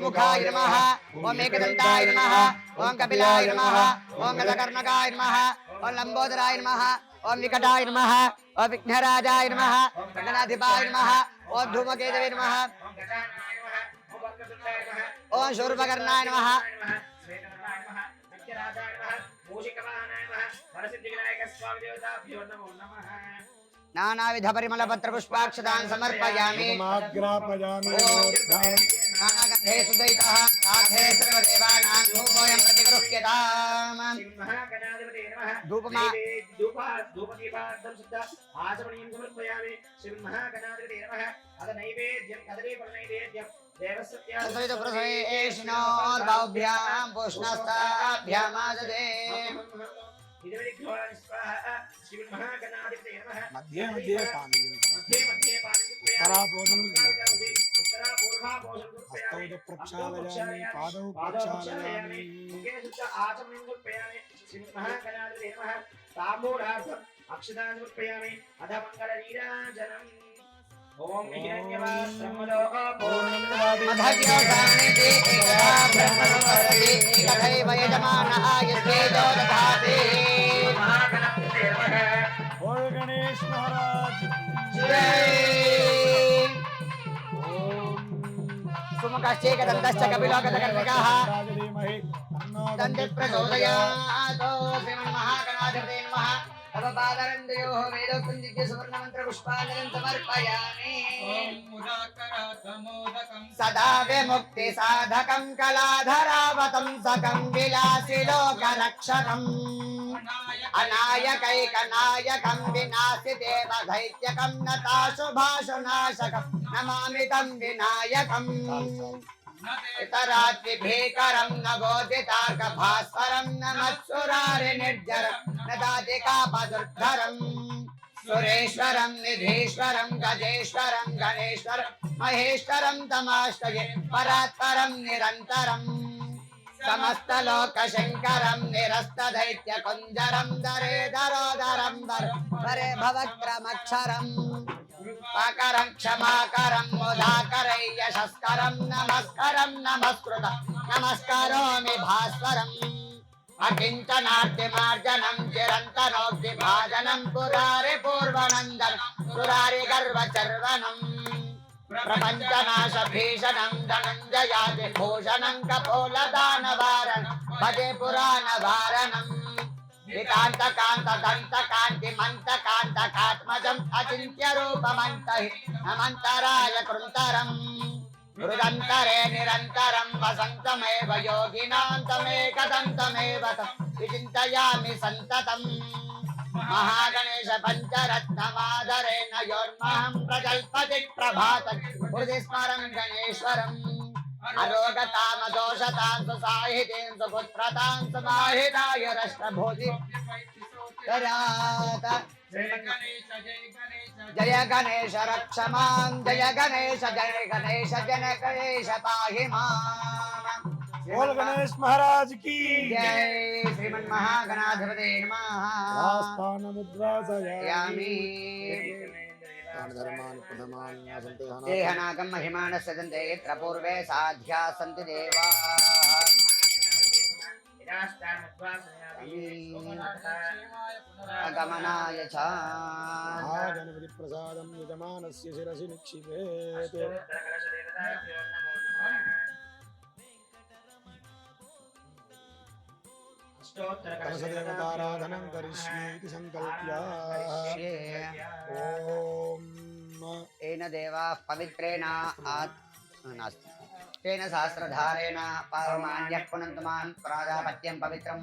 चतुर्मुखाय नमः ओम एकदंताय नमः ओम कपिलाय नमः ओम गजकर्णकाय नमः ओम लंबोदराय नमः ओम निकटाय नमः ओम विघ्नराजाय नमः ओम गणाधिपाय नमः ओम धूमकेतवे नमः ओम शूर्पकर्णाय नमः नानाविध परिमल पत्र पुष्पाक्षतान् समर्पयामि नानागन्धे सुदयितः साधे सर्वदेवानां धूपोऽयं प्रतिगृह्यताम् धूपमा धूपदीपार्थं शुद्ध आचमनीयं समर्पयामि श्रीमहागणाधिपते नमः अथ नैवेद्यं कदलीफलनैवेद्यं देवस्य प्रसवेष्णोर्भ्यां पुष्णस्ताभ्यामाददे मध्ये मध्ये हस्तौ प्रक्षालयामि पादौ प्रक्षालयामि अक्षतानि अथ मंगलनीराजनम् ओम गणेश महाराज सुमुखश्चेकदन्तश्च कपिलोकतकर्णिकाः दन्ते प्रचोदयात् श्रीमन्महागणाधिपते नमः तव पादरन्दयोः वेदोक्तं दिव्य सुवर्णमन्त्र पुष्पाञ्जलिं समर्पयामि सदा विमुक्ति साधकं कलाधरावतं सकं विलासि लोकरक्षकम् अनायकैकनायकं विनाशि देवदैत्यकं नताशुभाशुनाशकं नमामि तं विनायकम् इतराद्विभीकरं न बोधितार्कभास्वरं न मत्सुरारिनिर्जरं न दादिकापदुर्धरं सुरेश्वरं निधीश्वरं गजेश्वरं गणेश्वरं महेश्वरं तमाश्रये परात्परं निरन्तरं समस्तलोकशङ्करं निरस्तदैत्यकुञ्जरं दरे दरोदरं वरे भवक्रमक्षरम् पाकरं क्षमाकरं मुदाकरै यशस्करं नमस्करं नमस्कृतं नमस्करोमि भास्वरम् अकिञ्चनार्तिमार्जनं चिरन्तनोक्तिभाजनं पुरारि पूर्वनन्दनं पुरारि गर्वचर्वणम् प्रपञ्चनाशभीषणं धनञ्जयादिभूषणं कपोलदानवारणं भजे पुराणवारणम् विकान्तकान्तदन्तकान्तिमन्तकान्तकात्मजम् अचिन्त्यरूपमन्तहि नमन्तराय कृन्तरम् हृदन्तरे निरन्तरं वसन्तमेव योगिनान्तमेकदन्तमेव विचिन्तयामि सन्ततम् महागणेश पञ्चरत्नमादरेण योर्महं प्रजल्पति प्रभातं हृदि स्मरं गणेश्वरम् अरोगतामदोषतां सुसाहितीं सुपुत्रतां समाहितायुरष्टभूति जय गणेश रक्ष मां जय गणेश जन गणेश पाहि मां बोल गणेश महाराज की जय श्रीमन्महागणाधिपते नमः मुद्रासयामि देहनागं महिमानस्य दन्ते यत्र पूर्वे साध्या सन्ति देवाः गमनाय च गणपति प्रसादं यजमानस्य शिरसि निक्षिपेत् कलशदेवताराधनं करिष्ये इति संकल्प्य ओम तेन देवाः पवित्रेण नास्ति तेन सहस्रधारेण पावमान्यः पुनन्तु मां प्राजापत्यं पवित्रं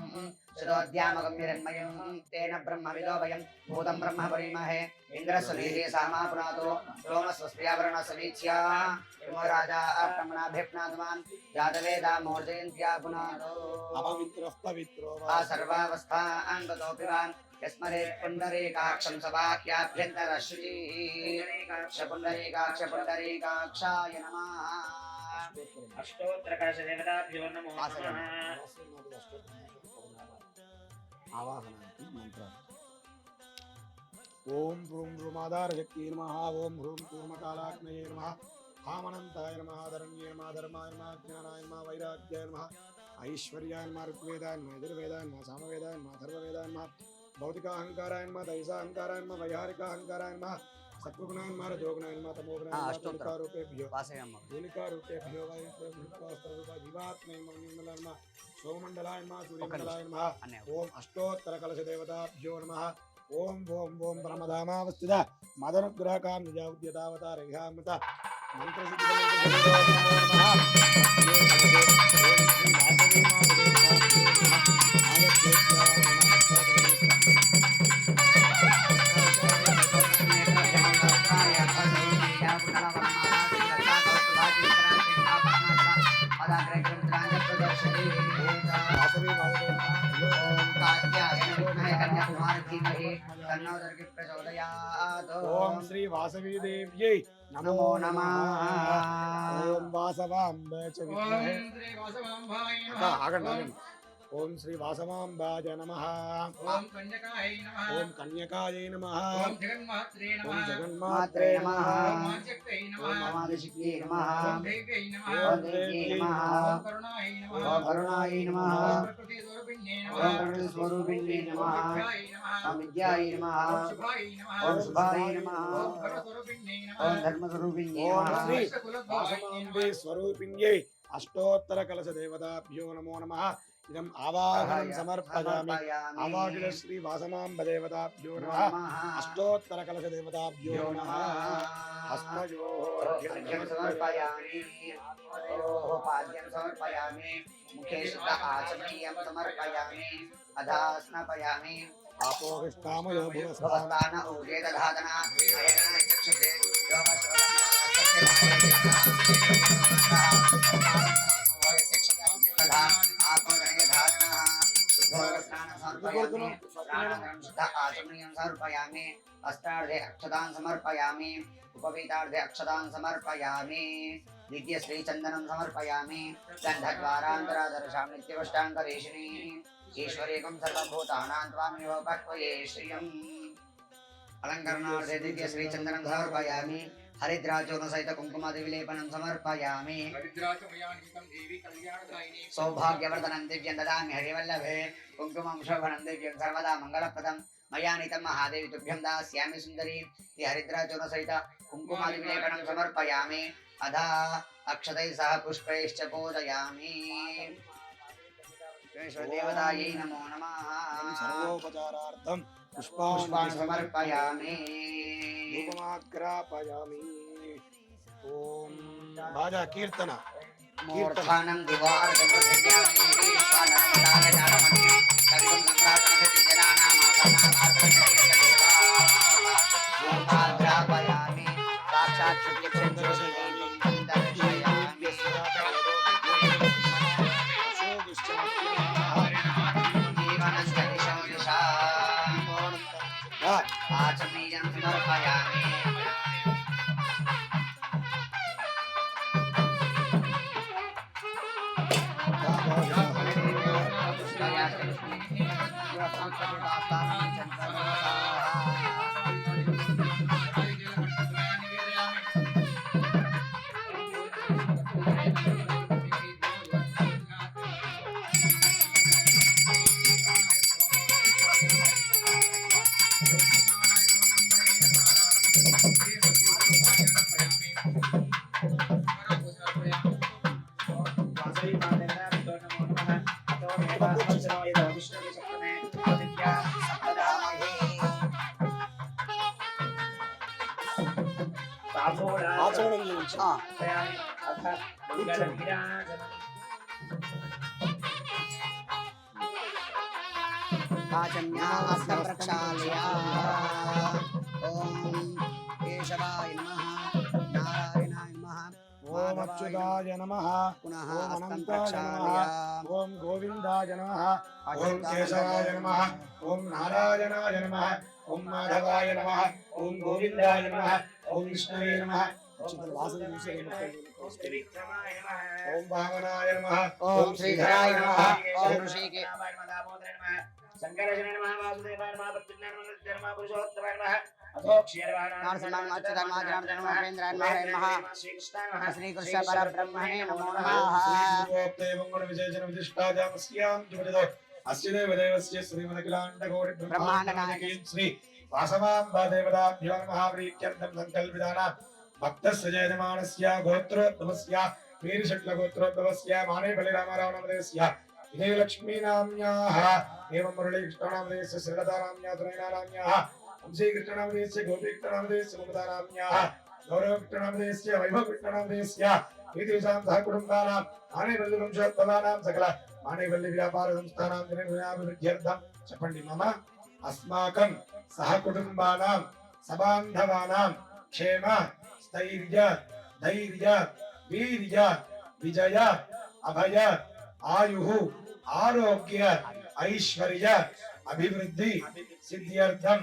सुदोद्यामगम्यरन्मयं तेन ब्रह्मविदो वयं भूतं ब्रह्म परिमहे इन्द्रस्वलीः सामा पुनातो सोमस्वस्त्यावरणसवीच्या इमो राजा ब्रह्मणाभिप्नातवान् जातवेदा मूर्जयन्त्या पुनातो अपवित्रः पवित्रो वा सर्वावस्थां गतोऽपि वान् यस्मरेत् पुण्डरीकाक्षं सवाक्याभ्यन्तरशुचिः पुण्डरीकाक्षाय नमः अष्टोत्तरकलशदेवताभ्यो नमो नमः आवाहनार्थं मन्त्रः ओम ह्रूं ह्रूमाधारशक्तिये नमः ओम ह्रूं कूर्मकालाग्नये नमः కామనంతాయ నమః ధరణ్యే నమః ధర్మాయ నమః జ్ఞానాయ నమః వైరాగ్యాయ నమః ఐశ్వర్యాయ నమః ఋగ్వేదాయ నమః యజుర్వేదాయ నమః సామవేదాయ నమః అథర్వవేదాయ నమః భౌతికాహంకారాయ నమః దైసాహంకారాయ నమః వైహారికాహంకారాయ నమః సత్వగుణాయ నమః రజోగుణాయ నమః తమోగుణాయ నమః ధూలికారూపేభ్యో ధూలికారూపేభ్యో జీవాత్మై నమః సోమమండలాయ నమః సూర్యమండలాయ నమః ఓం అష్టోత్తర కలశ దేవతాభ్యో నమః ఓం ఓం ఓం పరమధామావస్థిత మదనుగ్రహకాం నిజావతారఘామత మంత్రసిద్ధ ఓం శ్రీ వాసవీ దేవ్యై నమో నమః ఓం వాసవాంబ చ విద్మహే ఆగండి ఓం శ్రీ వాసవాంబాజ నమః ఓం కన్యకాయ నమః ఓం కన్యకాయై నమః ఓం జగన్మాత్రే ఓం నమః జగన్మాత్రే నమః ఓం మాచక్తై నమః మాదిశక్తియై నమః ఓం దేవ్యై నమః ఓం దేవ్యై నమః ఓం కరుణాయ నమః ఓం కరుణాయై నమః ఓం ప్రకృతి స్వరూపిణ్యై ఓం నమః ప్రకృతి స్వరూపిణ్యై నమః విద్యాయ నమః ఓం విద్యాయై నమః ఓం శుభాయ నమః ఓం శుభాయై నమః ఓం ధర్మ స్వరూపిణ్యై ఓం నమః ధర్మ స్వరూపిణ్యై ఓం నమః శ్రీ కులద్వారాయ వాసవాంబే స్వరూపిణ్యై అష్టోత్తర కలశ దేవతాభ్యో నమో నమః ఇదం ఆవాహనం సమర్పయామి ఆవాహిత శ్రీ వాసమాంబ దేవతాభ్యో నమః అష్టోత్తర కలశ దేవతాభ్యో నమః अर्घ्यं समर्पयामि पाद्यं समर्पयामि मुखे शुद्ध आचमनीयं समर्पयामि अधा स्नापयामि आपोहिष्टामयो भुवस्तान भवतान ऊर्जे दधातना अयना चक्षुषे समर्पयामि अस्तार्धे अक्षतान् समर्पयामि उपवीतार्धे अक्षतान् समर्पयामि दिव्य श्री चंदनं समर्पयामि गन्धद्वारान्तरादर्शां नित्यवष्टाङ्गरेशिनी ईश्वरेकं सर्वभूतानां त्वामेव पक्वये श्रियम् अलङ्करणार्थे दिव्य श्री चंदनं समर्पयामि हरिद्राचूर्ण सहित कुङ्कुमादि विलेपनं समर्पयामि हरिद्राचमयानितं देवी कल्याणदायिनी सौभाग्यवर्धनं दिव्यं ददामि हरिवल्लभे कुङ्कुमं शोभनं दिव्यं सर्वदा मङ्गलप्रदं मया नीतं महादेवी तुभ्यं दास्यामि सुन्दरी ये हरिद्राचूर्ण सहित कुङ्कुमादि विलेपनं समर्पयामि अधा अक्षतैः सह पुष्पैश्च पूजयामि देवतायै नमो नमः सर्वोपचारार्थं पुष्पाणि समर्पयामि धूपमाग्रापयामि ओम भाजा कीर्तन मूर्धानं दिवार्धं प्रसज्यामि स्वानादाय नामन्ये कविं संप्रातन सिद्धनानामासनानाथदेवा मूर्धाग्रापयामि साक्षात् शुक्लचन्द्रशेखरं दर्शयामि जीवनस्य दिशो दिशा आचमीयं समर्पयामि ఆచమనం చేయించు आचम्यास्तं प्रक्षाल्य ॐ केशवाय नमः नारायणाय नमः ओम अच्युताय नमः पुनः ओम अस्तं अनंताय प्रक्षाल्य नमः ओम गोविंदाय नमः ओम केशवाय नमः ओम नारायणाय नमः ओम माधवाय नमः ओम गोविंदाय नमः ओम विष्णवे नमः अच्युत वासुदेव ओम भावनाय नमः ओम श्रीधराय नमः ओम ऋषिके शंकरजन नमः वासुदेवाय नमः प्रद्युम्नाय नमः पुरुषोत्तमाय नमः अथो क्षीरवाहनाय नरसिंहाय अच्युताय नमः महेन्द्राय नमः श्रीकृष्णाय नमः श्रीकृष्ण परब्रह्मणे नमो नमः विशेषण विशिष्टाजामस्यां जुगजदो अस्य देवदेवस्य श्रीमदखिलाण्डकोटि ब्रह्माण्डनायकी श्री वासवाम्बा देवताभ्यो नमः प्रीत्यर्थं संकल्पितानां भक्तस्य जयमानस्य गोत्रोद्भवस्य वीरशट्लगोत्रोद्भवस्य मानेपल्ली रामारावणमदेस्य विजयलक्ष्मीनाम्याः एवं मुरलीकृष्णनामदेस्य श्रीलतानाम्याः त्रैनानाम्याः श्रीकृष्णनामदेस्य गोपीकृष्णनामदेस्य ममतानाम्याः गौरवकृष्णनामदेस्य वैभवकृष्णनामदेस्य वीतिविषां सह कुटुम्बानां मानेपल्ली वंशोद्भवानां सकल मानेपल्ली व्यापार संस्थानां दिनविजयाभिवृद्ध्यर्थं చెప్పండి मम अस्माकं सह कुटुम्बानां सबान्धवानां क्षेम स्थैर्य धैर्य वीर्य विजय अभय आयुः आरोग्य ऐश्वर्य अभिवृद्धि सिद्ध्यर्थं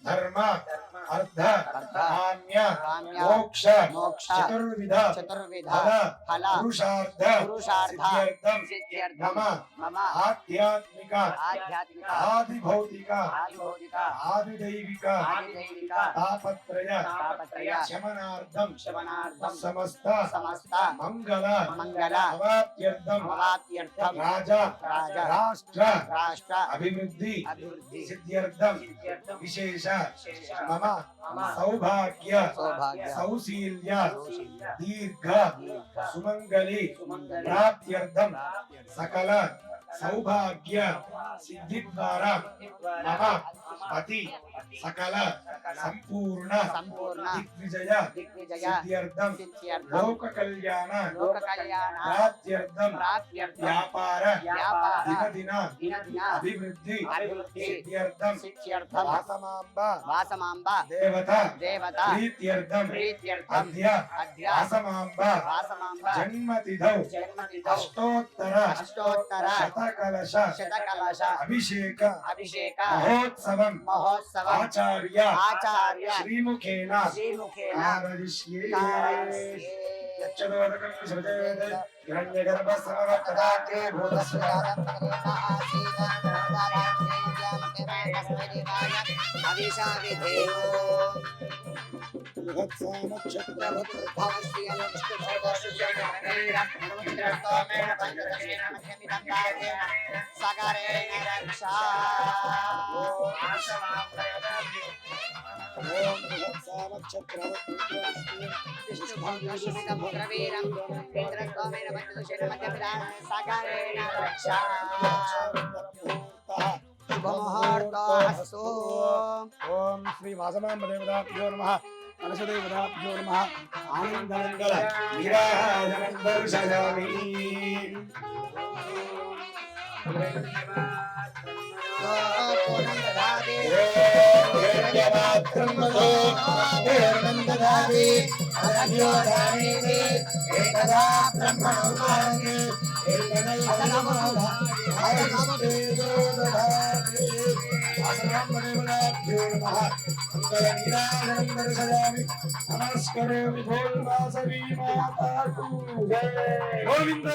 धर्म अर्थ काम्य मोक्ष चतुर्विध फल पुरुषार्थ सिद्ध्यर्थं मम आध्यात्मिक आदिभौतिक आदिदैविक तापत्रय शमनार्थं समस्त मंगल अवाप्त्यर्थं राजा राष्ट्र अभिवृद्धि सिद्ध्यर्थं विशेष मम सौभाग्य सौशील्य दीर्घ सुमंगली प्राप्त्यर्थं सकल सौभाग्य सिद्धि द्वारा मम पति सकल संपूर्ण दिग्विजय सिद्ध्यर्थं लोक कल्याण प्राप्त्यर्थं व्यापार दिन अभिवृद्धि सिद्ध्यर्थं वासमांबा देवता प्रीत्यर्थं अद्य वासमांबा जन्मतिथौ अष्टोत्तर शतकलश अभिषेक महोत्सवं आचार्य श्रीमुखेन कारयिष्ये यच्छदोदकं सृजेत् हिरण्यगर्भसमवक्तदाके ओम श्री वासवाम्ब देवताभ्यो नमः कलशदेवताभ्यो नमः आनन्दमङ्गल नीराजनं दर्शयामि नमस्करोमि भोलवासवी माताकु गोविंद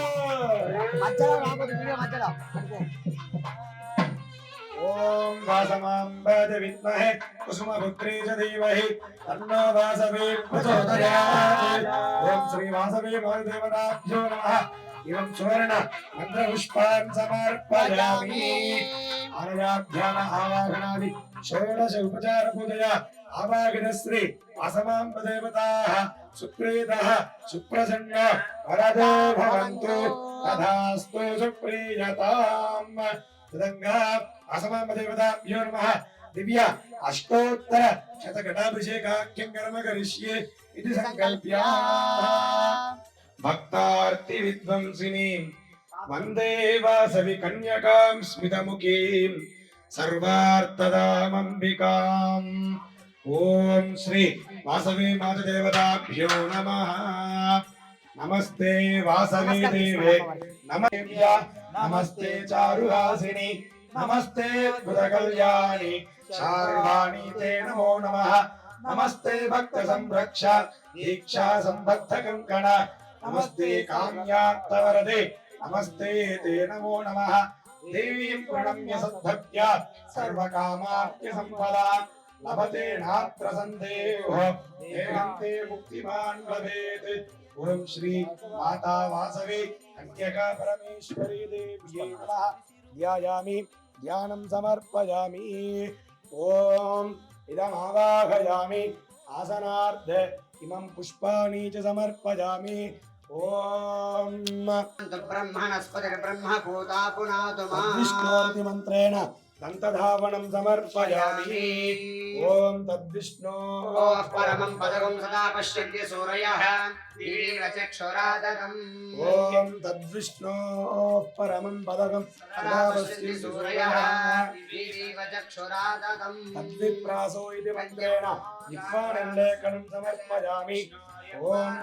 ओम वासवाम्बाय विद्महे कुसुमपुत्री च धीमहि तन्नो वासवी प्रचोदयात् ओम श्री वासवी महादेवताभ्यो नमः एवं सुवर्ण मंत्रपुष्पान् समर्पयामि आराध्यान आवाहनादि षोडश उपचार पूजया आवाहित श्री वासवाम्ब देवताः सुप्रीतः सुप्रसन्न वरदो भवन्तु तथास्तु सुप्रीयताम् तदङ्गा वासवाम्ब देवताभ्यो नमः दिव्य अष्टोत्तर शतघटाभिषेकाख्यं कर्म करिष्ये इति संकल्प्य भक्तार्ति विद्वंसिनीं वन्दे वासवी कन्यकां स्मितमुखीं सर्वार्थदामम्बिकाम् ओम श्री वासवी माता देवताभ्यो नमः नमस्ते वासवी देवे नमस्ते चारुहासिनी नमस्ते बुधकल्याणी शार्वाणी ते नमो नमः नमस्ते भक्त संरक्ष दीक्षा संबद्ध कंकण नमस्ते काम्यार्थवरदे नमस्ते ते नमो नमः देवीं प्रणम्य सद्भक्त्या सर्वकामार्थ संपदा लभते नात्र सन्देहो एवन्ते मुक्तिमान् भवेत्। ओम श्री माता वासवी कन्यका परमेश्वरी देव्यै नमः। ध्यायामि ध्यानं समर्पयामि। ओम इदमावाहयामि आसनार्थे इमं पुष्पाणि च समर्पयामि। ओम ब्रह्मणस्पतिर्ब्रह्म भूता पुनातु मां तद्विष्णोर्ति मंत्रेण दन्तधावनं समर्पयामि। ओम तद्विष्णो परमं पदगं सदा पश्यन्ति सूरयः चक्षुरादकम्। ओम तद्विष्णो परमं पदगं सदा पश्यन्ति सूरयः चक्षुरादकम्। तद्विप्रासो इति मन्त्रेण जिह्वानलेखनं समर्पयामि। ओम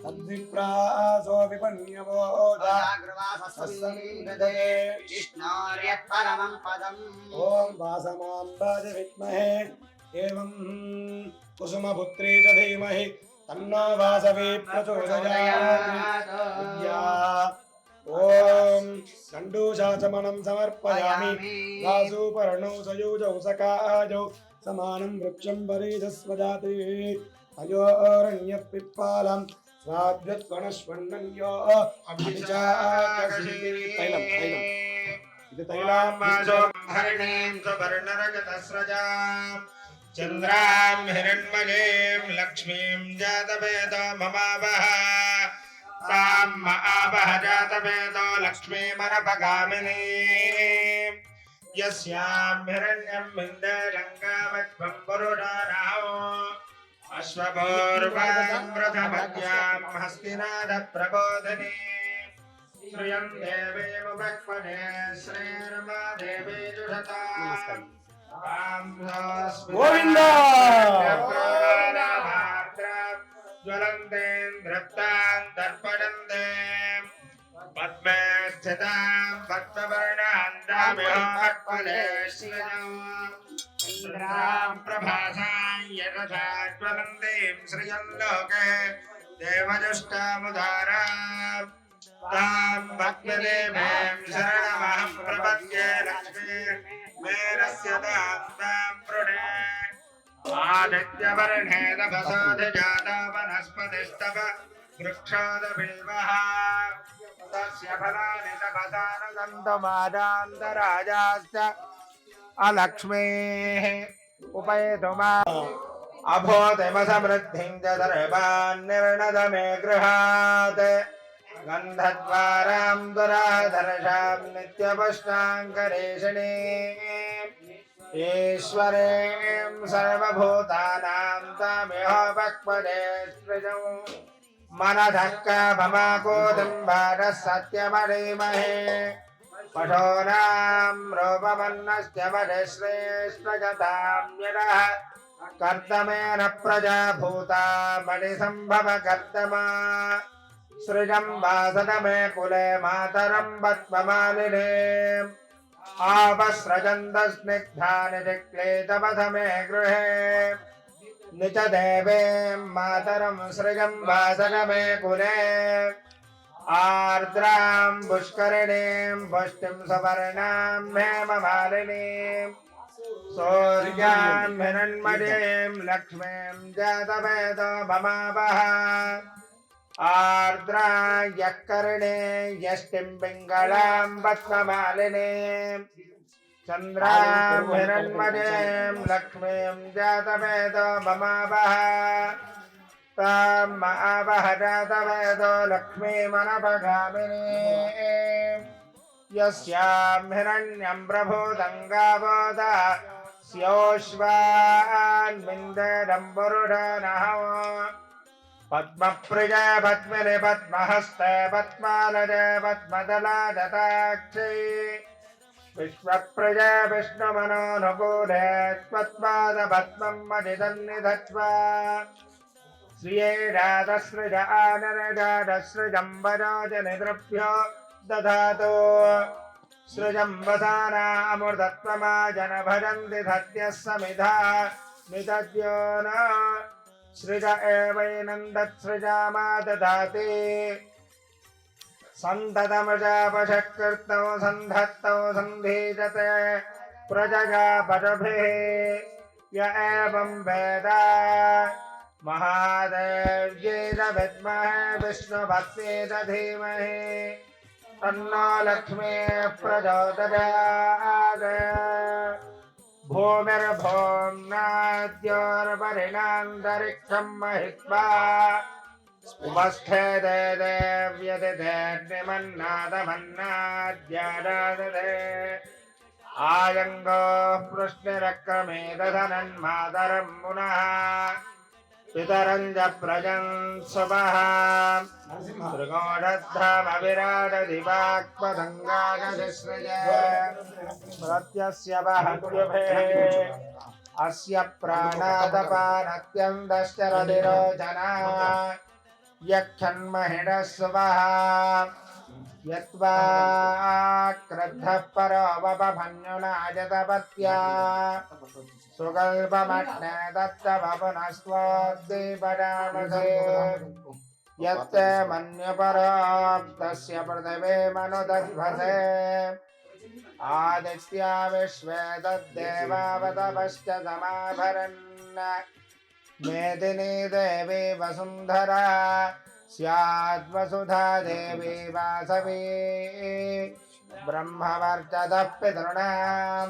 तद्विप्रासो विपन्यवोदा परमं पदम्। ओम वासमाम्बाज विद्महे एवं कुसुमपुत्री च धीमहि तन्नो वासवी प्रचोदयात्। विद्या ओम गण्डूशाचमनं समर्पयामि। वासुपर्णौ सयुजौ सकाजौ समानं वृक्षं परिधस्वजाति अयोरण्यपिप्पालं स्वाद्यत्वनश्वन्नन्यो अभिचाकर्षति। तैलं ఇది हरिणीं सुवर्णरजतस्रजां चन्द्रां हिरण्मयीं लक्ष्मीं जातवेदो ममावह तां महावह जातवेदो लक्ष्मीमनपगामिनीं यस्यां हिरण्यं विन्देरङ्गावत्वं पुरुषाणाहो अश्वपूर्वां रथमद्यां हस्तिनादप्रबोधिनी श्रियं देवीमुपक्वने श्रीर्मा देवी जुषताम् गोविन्द ज्वलन्तेन्द्रप्तां दर्पणन्ते पद्मे स्थितां भक्तवर्णान्तामिहोपक्वने श्रियं प्रभासां यशसा ज्वलन्तीं श्रियं लोके देवजुष्टामुदाराम् तां भक्तिदेवीं शरणमहं प्रपद्ये लक्ष्मी मेरस्य दां वृणे आदित्यवर्णे तपसाधिजाता वनस्पतिस्तव वृक्षादबिल्वः तस्य फलानि तपसानुगन्तमादान्तराजाश्च अलक्ष्मीः उपैतुमा अभूतिमसमृद्धिं च सर्वान् मे गृहात् गन्धद्वारां दुराधर्षां नित्यपुष्टाङ्करेषिणीम् ईश्वरीं सर्वभूतानां तामिहोपक्वदे स्पृजौ मनधः काममाकोदिम्बारः सत्यमधीमहे पशूनां रूपमन्नस्य मधिश्रेष्ठजतां यदः कर्तमेन प्रजा भूता मणिसम्भव कर्तमा सृजं वासनमे कुले मातरं पद्ममालिने आपस्रजन्तस्निग्धानि जिक्लेतपथमे गृहे निच देवीं मातरं सृजं वासनमे कुले आर्द्रां पुष्करिणीं पुष्टिं सुवर्णां हेममालिनीं सूर्यां हिरण्मयीं लक्ष्मीं जातवेदो ममावह आर्द्रा यक्कर्णे यष्टिं पिङ्गलां पद्ममालिनीं चन्द्रां हिरण्मयीं लक्ष्मीं जातवेदो ममावह तां महावह जातवेदो लक्ष्मीमनपगामिनीं यस्यां हिरण्यं प्रभूतं गावोदा स्योश्वान्मिन्दं पुरुषनः पद्मप्रिया पद्मिनि पद्महस्ते पद्मालये पद्मदलादताक्षी विश्वप्रिया विष्णुमनोनुकूले त्वत्पादपद्मं मदिसन्निधत्वा श्रिये राधसृज आनरजातसृजं वराजनिद्रभ्यो दधातु सृजं वसानामृतत्वमाजन भजन्ति धत्यः समिधा मितद्यो न सृज एवैनन्दत्सृजामा ददाति सन्ततमजापशकृतौ सन्धत्तौ सन्धीजते प्रजया पशुभिः य एवं वेद महादेव्यै च विद्महे विष्णुभक्त्यै च धीमहि तन्नो लक्ष्मीः प्रचोदयात् भूमिर्भुवनाद्योर्वरिणान्तरिक्षं महित्वा उपस्थे देव्यदिदेर्निमन्नादमन्नाद्याराददे आयङ्गोः पृष्णिरक्रमे दधनन्मातरं पुनः पितरं च प्रजं सुवः त्रिकोणधामविराटदिवाक्पदङ्गागजसृज प्रत्यस्य वहत्युभे अस्य प्राणादपानत्यन्दश्चरदिरोचना यक्षन्महिषः सुवः यत्वा क्रुद्धः परो वपभन्युनायतपत्या सुकल्पमग्ने दत्तवपुनस्त्वद्दीपदामसे यत्ते मन्युपरोक्तस्य पृथिवी मनुदध्वसे आदित्या विश्वे तद्देवावतपश्च समाभरन् मेदिनी देवी वसुन्धरा स्याद्वसुधा देवी वासवी ब्रह्मवर्चतः पितॄणां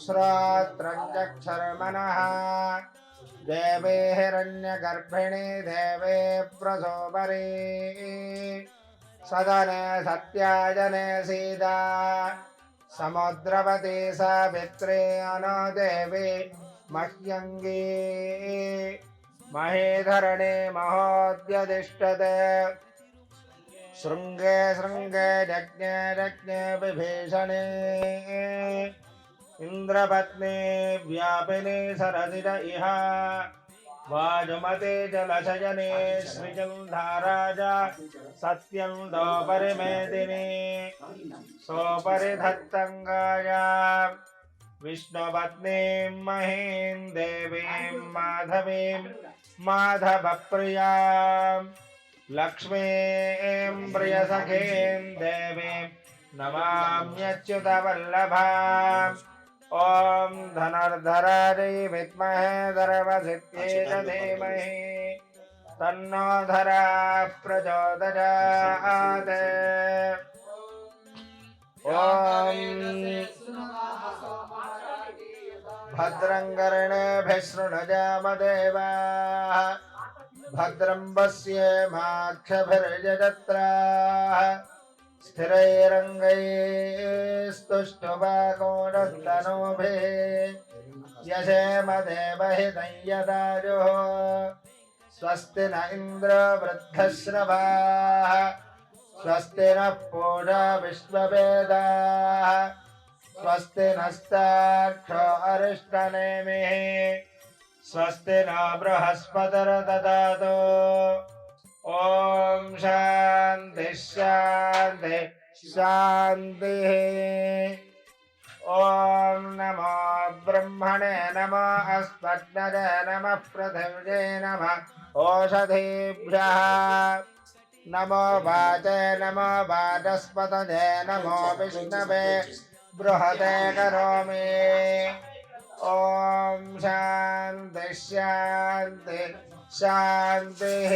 श्रोत्रं चक्षुर्मनः देवी हिरण्यगर्भिणी देवी प्रसोपरी सदने सत्याजने सीता समुद्रवती सावित्री अनो देवी मह्यङ्गी महेधरणे महोद्यतिष्ठते शृङ्गे शृङ्गे जज्ञे जज्ञे विभीषणे इन्द्रपत्नी व्यापिनी सरसिज इह वाजुमते जलशयने श्रीचन्धाराजा सत्यं दोपरिमेदिनी सोपरिधत्तङ्गाया विष्णुपत्नीं महीं देवीं माधवीं माधवप्रियां लक्ष्मीं प्रियसखीं देवीं नमाम्यच्युतवल्लभाम् ॐ धनुर्धरायै विद्महे सर्वसिद्ध्यै च धीमहि तन्नो धरा प्रचोदयात् ॐ भद्रं कर्णेभिः शृणुयामदेवाः भद्रं पश्येमाक्षभिर्यजत्राः स्थिरैरङ्गैस्तुष्टुवाकोणस्तनूभिः यशेम देवहितं यदायुः स्वस्ति न इन्द्रो वृद्धश्रवाः स्वस्ति नः पूषा विश्ववेदाः स्वस्ति नस्तार्क्ष्यो अरिष्टनेमिः स्वस्ति न बृहस्पतिर्ददातु ॐ शान्ति शान्ति शान्तिः ॐ नमो ब्रह्मणे नमो अस्मद्नजे नमः पृथिव्यै नमः ओषधीभ्यः नमो वाचे नमो वाचस्पतये नमो विष्णवे बृहते करोमि ॐ शान्ति शान्ति शान्तिः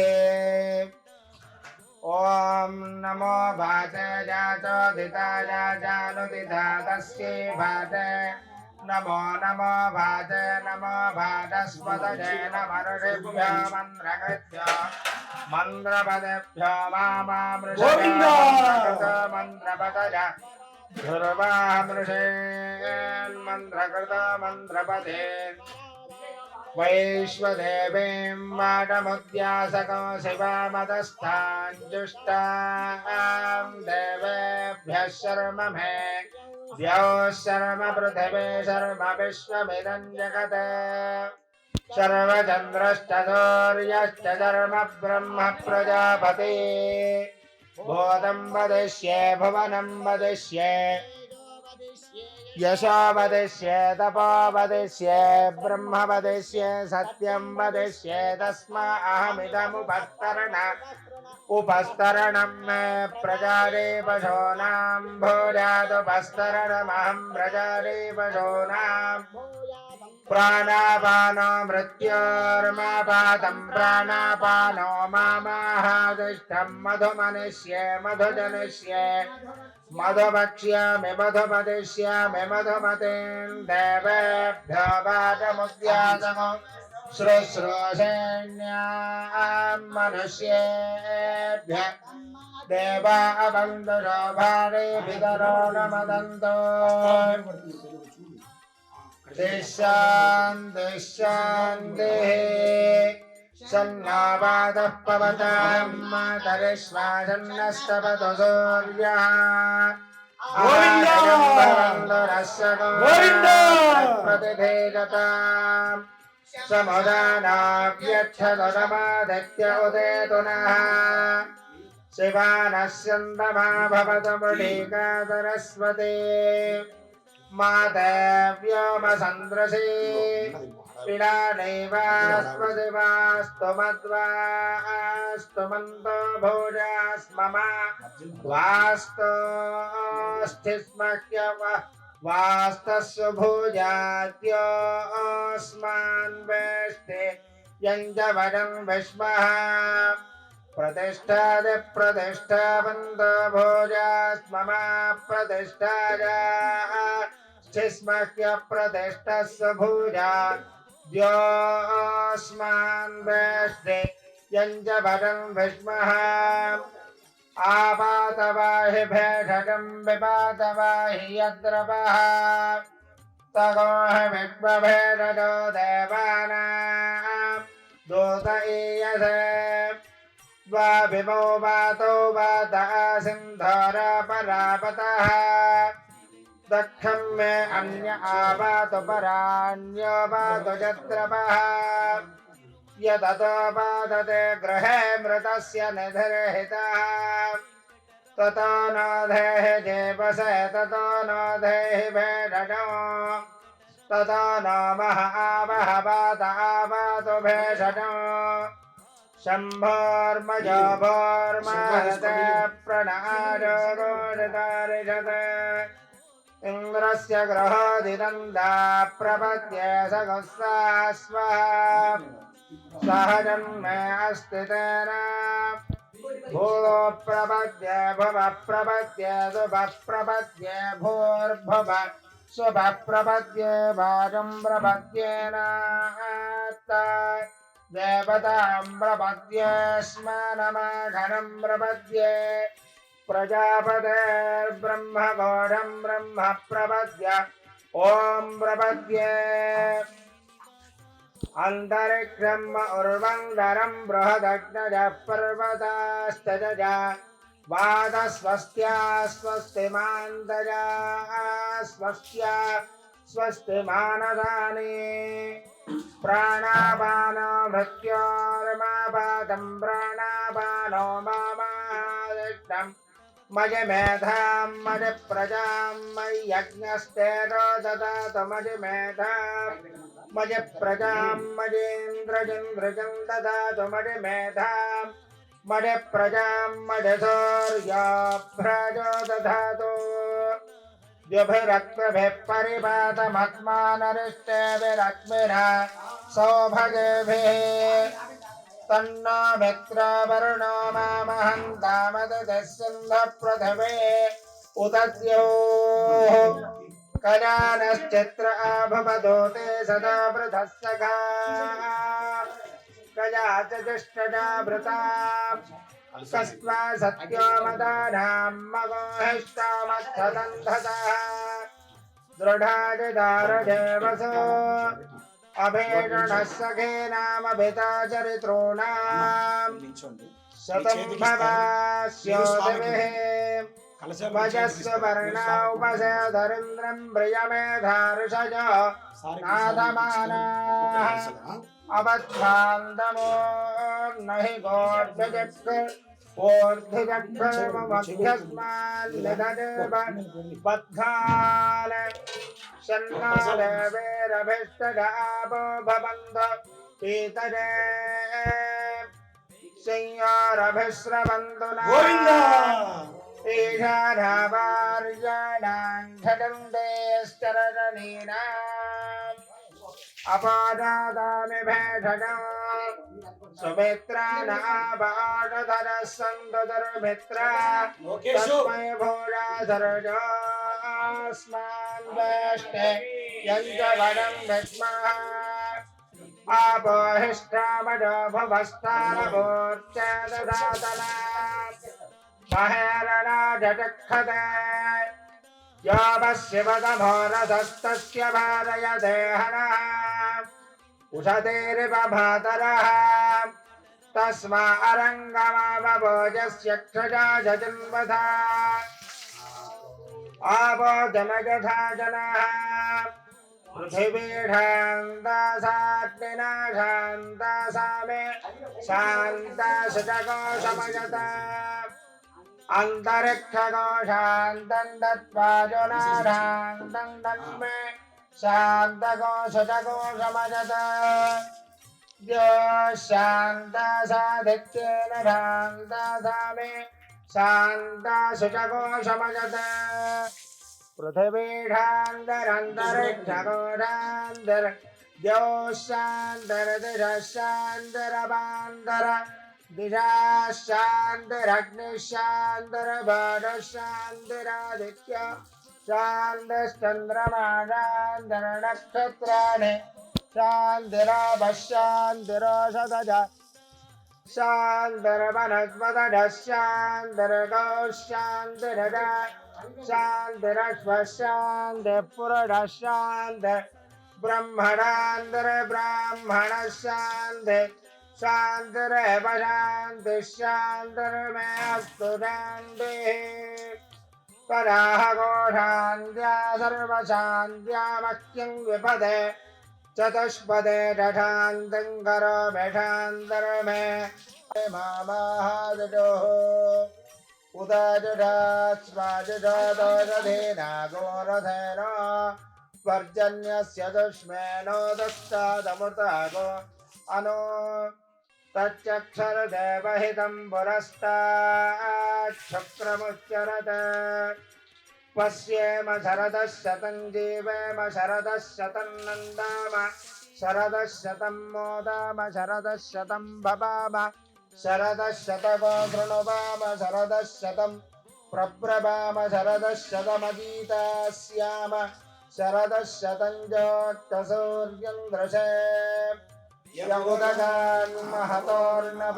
ॐ नमो भाते जातोदिताय जानुदिता तस्यै भाते नमो नमो भाते नमो भातस्पतये नमः ऋषिभ्यो मन्त्रकृत्यो मन्त्रपदेभ्यो मन्त्रपतय ध्रुवामृषेन्मन्त्रकृत मन्त्रपदे वैश्वदेवीं वाटमुद्यासको शिवामतस्थाञ्जुष्टां देवेभ्यः शर्म मे द्यौः शर्म पृथिवी शर्म विश्वमिदं जगत् सर्वचन्द्रश्च सूर्यश्च शर्म ब्रह्म प्रजापति भूतं वदिष्ये भुवनं वदिष्ये यशो वदिष्ये तपो वदिष्ये ब्रह्म वदिष्ये सत्यं वदिष्ये तस्मा अहमिदमुपस्तरणं मे प्रजारे पशूनां भूयादुपस्तरणमहं प्रजारे पशूनां प्राणापानो मृत्योर्मापातं प्राणापानो मामाहादिष्टं मधुमनिष्ये मधुजनिष्ये मधुभक्ष्यामि मधुपदिष्यामि मधुमतीं देवेभ्यो वाचमुद्यासमो शुश्रूषेण्यां मनुष्येभ्यः देवा अवन्तुषो भारेभितरो न मदन्तो शान्तिः सन्नावादः पवतां मातरिश्वासन्नस्तपतु सूर्यः प्रतिधेजताम् समुदानाव्यच्छतरमादित्य उदेतु नः शिवानश्यन्दमा भवतु मृळीका सरस्वती मादेव्योमसन्द्रसे पिडानैवास्पदिवास्तु मद्वास्तु मन्तो भोजास्मम वास्तोष्ठिस्मह्यव वास्तस्व भोजाद्योऽस्मान् वेष्टे यञ्जवरं विष्मः प्रतिष्ठादि प्रतिष्ठावन्तो भोजास्मम प्रतिष्ठाया स्मह्य प्रतिष्ठस्व भुजा द्योऽस्मान् वेष्टे यञ्जवरं विष्मः आपातवाहि भेषजं विपातवाहि यद्रवः तगोह विश्वभेषजो देवानां दूत ईयसे द्वाभिमो वातो वाता सिन्धोरा परापतः दक्षं मे अन्य आवातु परान्यो वातु यद्रवः यततो बाधते गृहे मृतस्य निधिर्हितः ततो न धेहि देवसे ततो न धेहि भेषजो ततो न मह आवह वात आवातु भेषजो शम्भोर्मजो भोर्महते प्रणाजो गोषतारिषते इन्द्रस्य ग्रहोदिनन्दा प्रपद्ये सगस्सा स्वः सहजन्मे अस्ति तेन भूलो प्रपद्ये भव प्रपद्ये शुभः प्रपद्ये भूर्भुव शुभः प्रपद्ये वाजं प्रपद्येन देवतां प्रपद्ये स्मनमाघनं प्रपद्ये प्रजापतेर्ब्रह्मघोषं ब्रह्म प्रपद्य ॐ प्रपद्ये अन्तरिक्षम् उर्वङ्गरं बृहदग्नजः पर्वतास्तजज वादस्वस्त्या स्वस्तिमान्तजा स्वस्त्या स्वस्तिमानदानि प्राणापानो मृत्योर्मापातं प्राणापानो मामादिष्टम् मयि मेधां मयि प्रजां मयि यज्ञस्तेजो ददातु मयि मेधां मयि प्रजां मयीन्द्रजिन्द्रजं ददातु मयि मेधां मयि प्रजां मयि सूर्याभ्रजो ददातु द्युभिरक्तभिः परिपातमत्मानरिष्टेभिरक्मिना सौभगेभिः तन्नो मित्रवरुणो मामहन्तामदतिः सिन्धपृथिवे उतद्योः कजानश्चित्र आभवदोते सदा वृथः सखा कजा च जुष्टजा भृता कस्त्वा सत्यो मदानां मगोहिष्टामर्थदन्धतः दृढादिदारदेवसो अभेषणः सखेनामभिता चरित्रोणां शतं भवास्योदिभिः वजस्व वर्णाउपसेधरिन्द्रं प्रियमेधारुषज नाथमानाः अवध्वान्तमो नहि गोर्धजक् ऊर्ध्वजक्मध्यस्माल्लिददेव बद्धाल शन्नादेवेरभिष्टजापो भवन्त पीतजे संयोरभिस्रवन्तु ईशानावार्याणां झटन्तेश्चरणीनां अपदादामि भेषजम् सुमित्रानापादधरः सन्ततर्मित्रा तस्मै भोजा सर्जोऽस्मान् वेष्टे यञ्च वनं विद्मः आपोहिष्ठामजो भुवस्तानभूर्चददातना महेरणा जचक्षते यावशिवतमोरथस्तस्य भारयते हरः उषतेरिव भातरः तस्मा अरङ्गमावभोजस्य क्षजा जजन्वथा आवो जनयथा जनः पृथिवीढान्तासाग्निना शान्तासामे शान्ताशतकोशमयता अन्तरिक्षकोशान्तं दत्त्वा जुनाढान्तं तन्मे शान्तकोशतकोशमयत शान्तासाधिक्येन शान्तासामे शान्ताशुचकोशमयत पृथिवीढान्तरन्तरिक्षकोशान्तर द्योशान्तरदिशान्तरबान्तर दिशाशान्तरग्निशान्तरबाणशान्तरादित्य शान्तश्चन्द्रमाणान्तरनक्षत्राणि शान्तिराभशान्तिरोषधज शान्तरवनस्पतज शान्तरगोशान्तरज शान्तिरश्वशान्तिपुरुषशान्त ब्रह्मणान्तरब्राह्मणशान्ति शान्तिरेव शान्तिः शान्तिर्मे अस्तु शान्तिः पराः गोशान्त्या सर्वशान्त्या मह्यं विपदे चतुष्पदे शान्तिं करोमि शान्तिर्मे मामाहादिजोः उदजुषास्वाजुषदोषधेना गोरथेन पर्जन्यस्य दुष्मेनो दस्तादमृतागो अनो तच्चक्षरदेवहितं पुरस्ताच्छुक्रमुच्चरत् पश्येम शरदः शतं जीवेम शरदः शतं नन्दाम शरदः शतं मोदाम शरदः शतं भवाम शरदः शतको शृणुवाम शरदः शतं प्रब्रवाम शरदः शतमगीतास्याम शरदः शतं जोक्तसूर्यं दृशे यमुदगान् महतोर्नवात्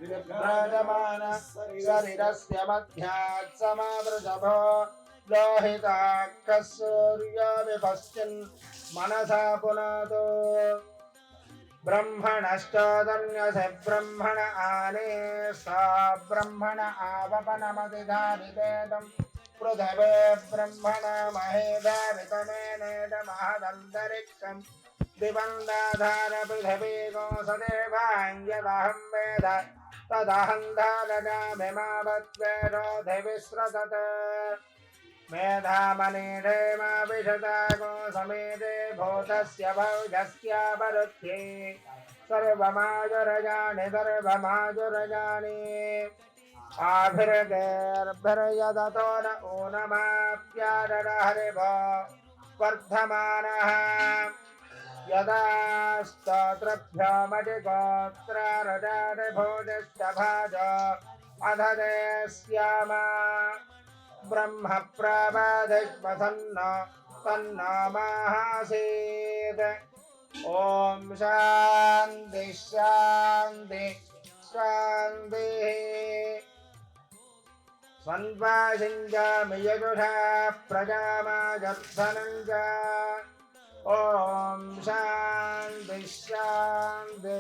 विभ्राजमान शरीरस्य मध्यात् समावृषभो लोहिताक्षः सूर्यो विपश्चिन् मनसा पुनातो ब्रह्मणश्चोदन्यसे ब्रह्मण आने सा ब्रह्मण आवपनमतिधारितेदं पृथवे ब्रह्मण महेधारितमेनेदमहदन्तरिक्षम् दिवन्दाधार पृथिवी गोसदेवाञ्यदहं वेद तदहं धारणामिमावद्वेदोऽधिविस्रतत् मेधामनीढेमा विशता गोसमेधे भूतस्य भौजस्यावरुध्ये सर्वमाजुरजानि सर्वमाजुरजानि आभिर्गेर्भिर्यदतो न ऊनमाप्यादहरिभो वर्धमानः यदा स्तोत्रभ्योमधिगोत्रारजादिभूतिष्ठभाज अधदे स्याम ब्रह्म प्रवदिष्मसन्न तन्नो माहासीत् ॐ शान्ति शान्ति शान्तिः स्वन्वासिञ्जामि यजुषा प्रजामाजद्धनञ्च ॐ शान्ति शान्ति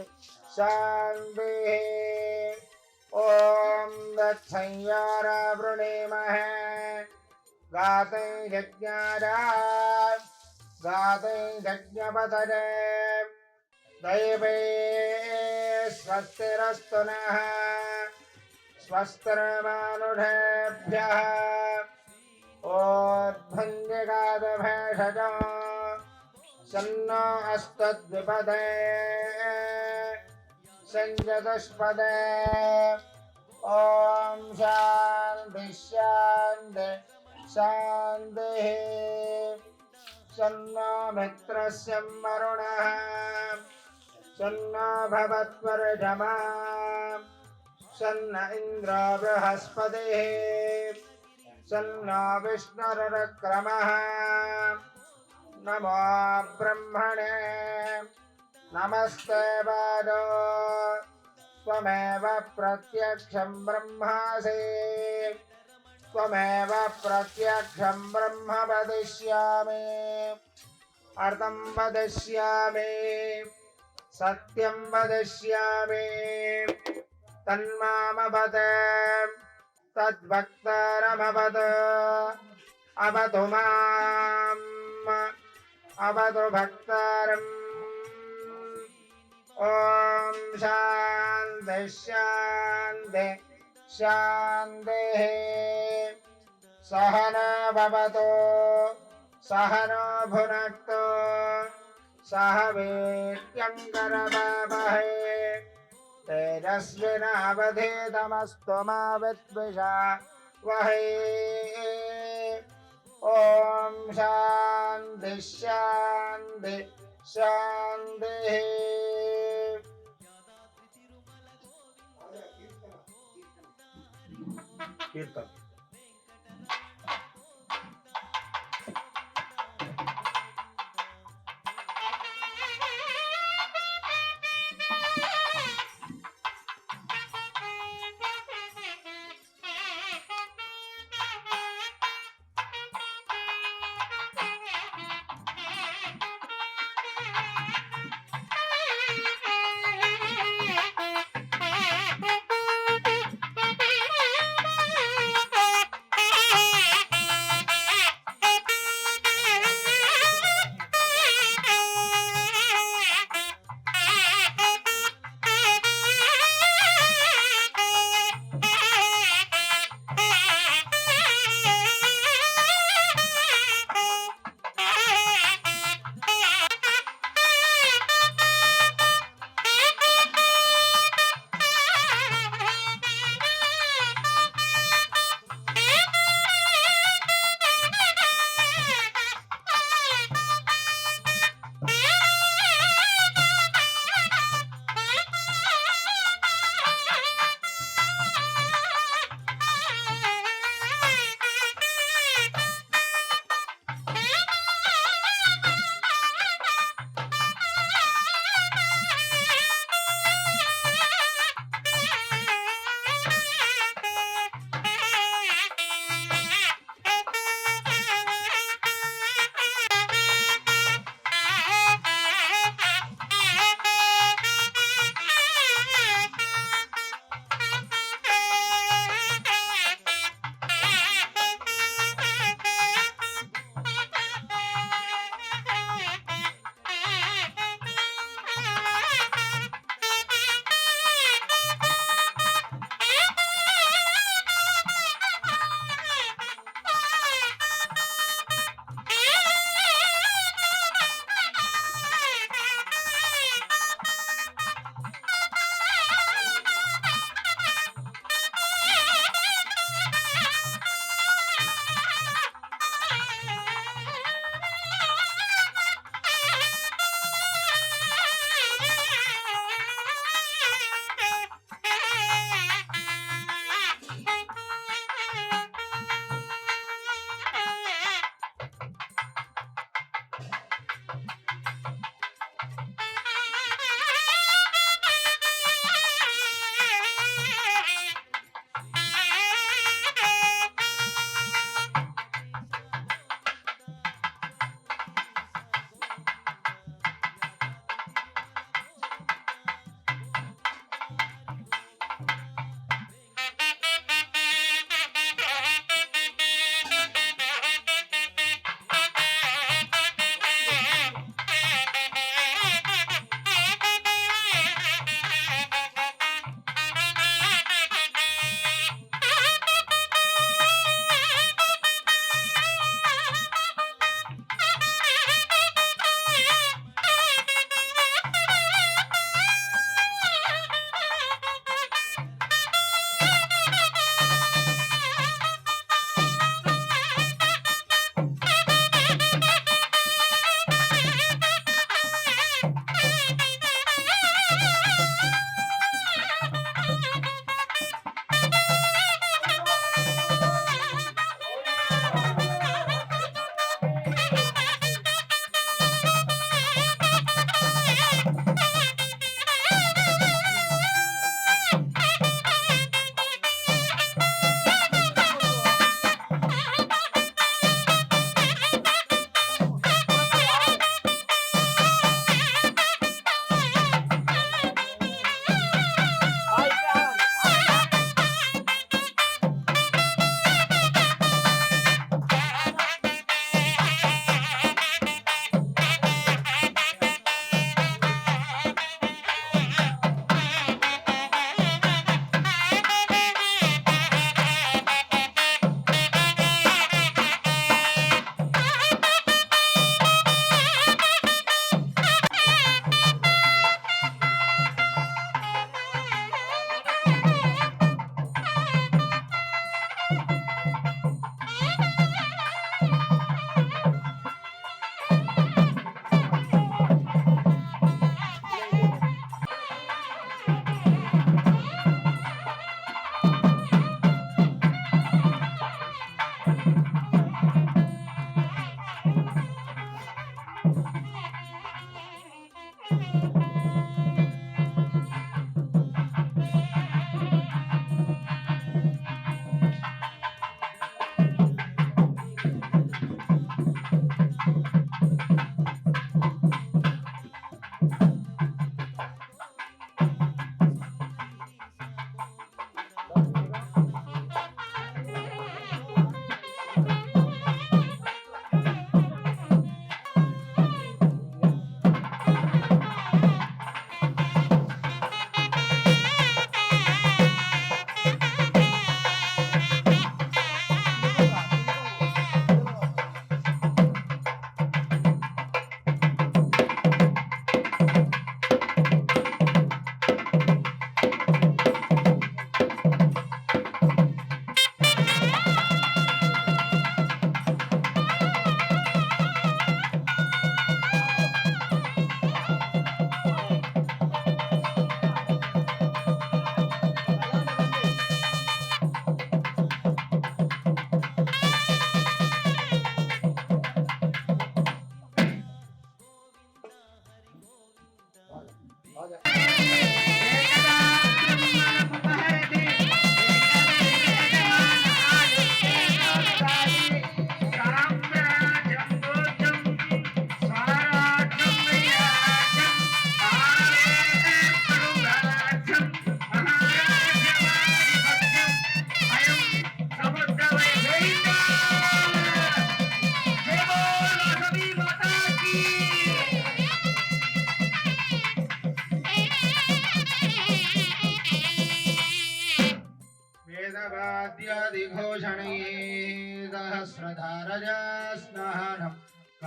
शान्तिः ॐ दत्संयारावृणीमहे गातै यज्ञपतये दैवे स्वस्तिरस्तु नः स्वस्तिर्मानुषेभ्यः ओद्भञ्जगादभेषजो सन्नो अस्तद्विपदे संजतुष्पदे ॐ शान्ति शान्ति शान्तिः सन्नो मित्रस्य वरुणः सन्नो भवत्वर्षमा सन्न इन्द्रो बृहस्पतिः सन्नो विष्णुरुक्रमः नमो ब्रह्मणे नमस्ते वादो त्वमेव प्रत्यक्षं ब्रह्मासि त्वमेव प्रत्यक्षं ब्रह्म वदिष्यामि अर्थं वदिष्यामि सत्यं वदिष्यामि तन्मामवद तद्भक्तारमवद अवतु माम् अवतु भक्तारम् ॐ शान्ति शान्ति शान्तिः सहना भवतु सहनो भुनक्तु सह वीर्यङ्करवावहै तेजस्विनावधीतमस्तु मा विद्विषावहै ॐ शान्ति शान्ति शान्तिः कीर्तन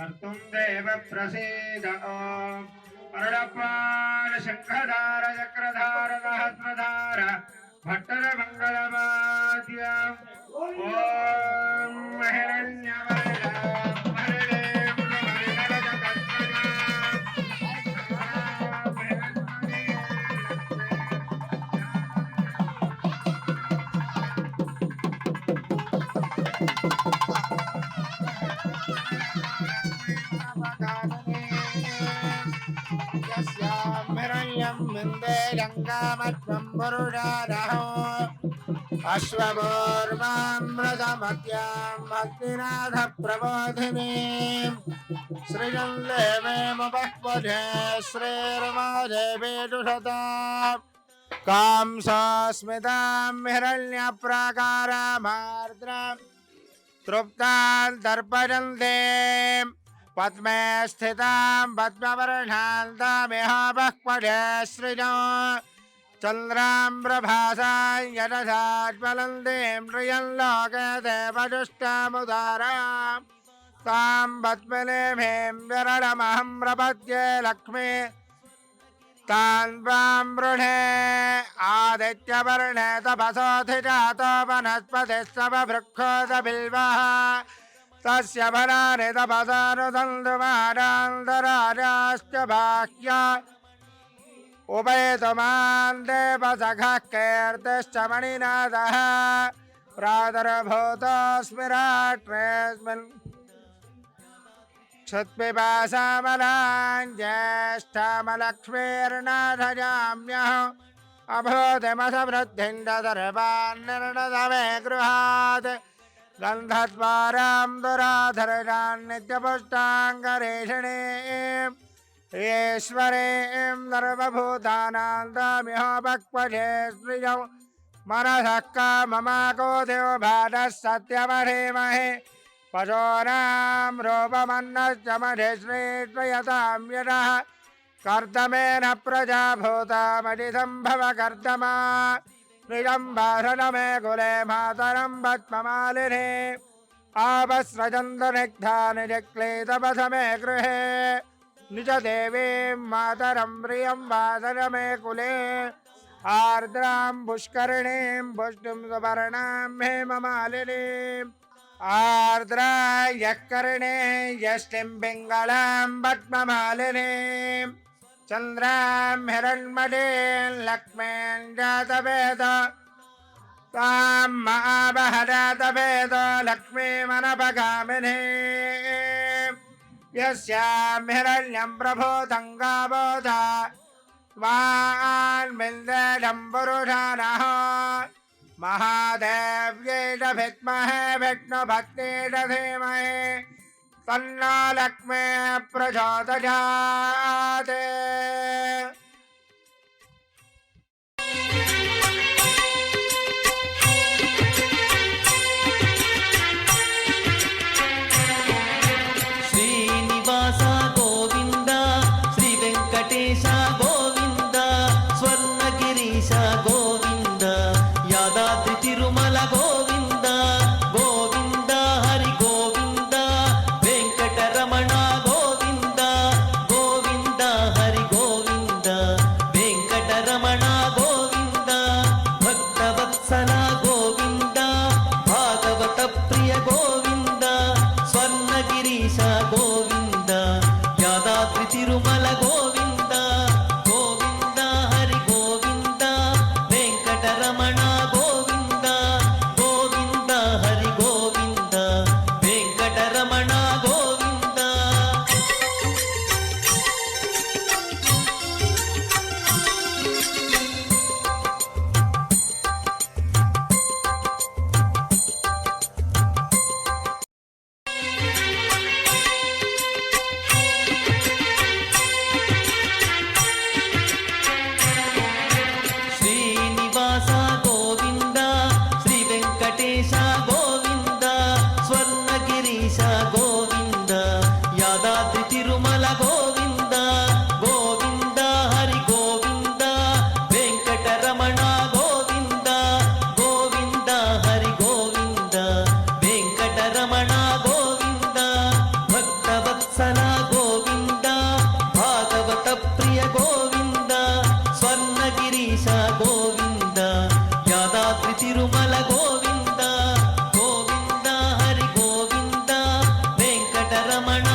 कर्तुं देव प्रसीद ॐ अरुणपाल शङ्खधार चक्रधार सहस्रधार भट्टर मङ्गलवाद्य ॐ अश्वपूर्वामृतमत्यां भक्तिनाथ प्रबोधिनी श्रीजन्देवेमुपह्वजे श्रीर्मादेवीजुषता कांसस्मितां हिरण्यप्राकारामार्द्रां तृप्तां दर्पयन्ते पद्मे स्थितां पद्मवर्णान्तामिह बह्वजे सृजो चन्द्रां प्रभासां यदसाज्वलन्तीं श्रियल्लोके देवजुष्टामुदारां तां पद्मिनीं विरलमहं प्रपद्ये लक्ष्मी तां त्वां वृणे आदित्यवर्णे तपसोऽधिजातो वनस्पतिस्तववृक्षोदबिल्वः तस्य फलानि तपसानुसन्तुमानान्तराजाश्च बाह्या उपेतुमान् देवसखः कीर्तिश्च मणिनाथः प्रादुर्भूतोऽस्मि राष्ट्रेऽस्मिन् क्षुत्पिपासामलां ज्येष्ठामलक्ष्मीर्नाथजाम्यहम् अभूतिमसवृद्धिं ददर्पान्निर्णदमे गृहात् गन्धद्वारां दुराधरजान् नित्यपुष्टाङ्गरेषिणीम् ईश्वरीं सर्वभूतानां तामिह भक्वजे श्रियौ मनसः काममाको देवभातः सत्यमधीमहि पशूनां रूपमन्नश्च मधिश्रीश्वयतां यतः कर्दमेन प्रजा भूतामधिसम्भव कर्दमा निजम्भाषणमे कुले मातरं पद्ममालिनी आपस्रजन्तनिग्धानि जक्लीतपथमे गृहे निजदेवीं मातरं प्रियं वासरमे कुले आर्द्रां पुष्करिणीं पुष्टिं सुवर्णां हेममालिनीम् आर्द्रा यःकर्णे यष्टिं पिङ्गलां पद्ममालिनीं चन्द्रां हिरण्मयीं लक्ष्मीं जातवेद तां महाबहजातवेद लक्ष्मीमनपगामिनीं यस्यां हिरण्यं प्रभूतं गावोधा स्वान्मिन्द्रं पुरुषानः महादेव्यै च विद्महे विष्णुभक्त्यै च धीमहि तन्नो लक्ष्मीः प्रचोदयात्। श्रीनिवास गोविन्द श्री वेङ्कटेश गोविन्द स्वर्णगिरीश गोविन्द यादाद्रि तिरुमल गोविन्द गोविन्द हरि गोविन्द वेङ्कटरमण गोविन्द गोविन्द हरि गोविन्द वेङ्कटरमण गोविन्द भक्तवत्सल गोविन्द भागवत प्रिय गोविन्द स्वर्णगिरीश गोविन्द यादाद्रि तिरुमल गोविन्द गोविन्द हरि गोविन्द वेङ्कटरमण गोविन्द गोविन्द हरि गोविन्द वेङ्कटरमण गोविन्द। श्रीनिवास गोविन्द श्री वेङ्कटेश गोविन्द स्वर्णगिरीश गोविन्द यादाद्रि तिरुमल गोविन्द गोविन्द हरि गोविन्द वेङ्कटरमण गोविन्द गोविन्द हरि गोविन्द वेङ्कटरमण गोविन्द भक्तवत्सल వెంకటరమణ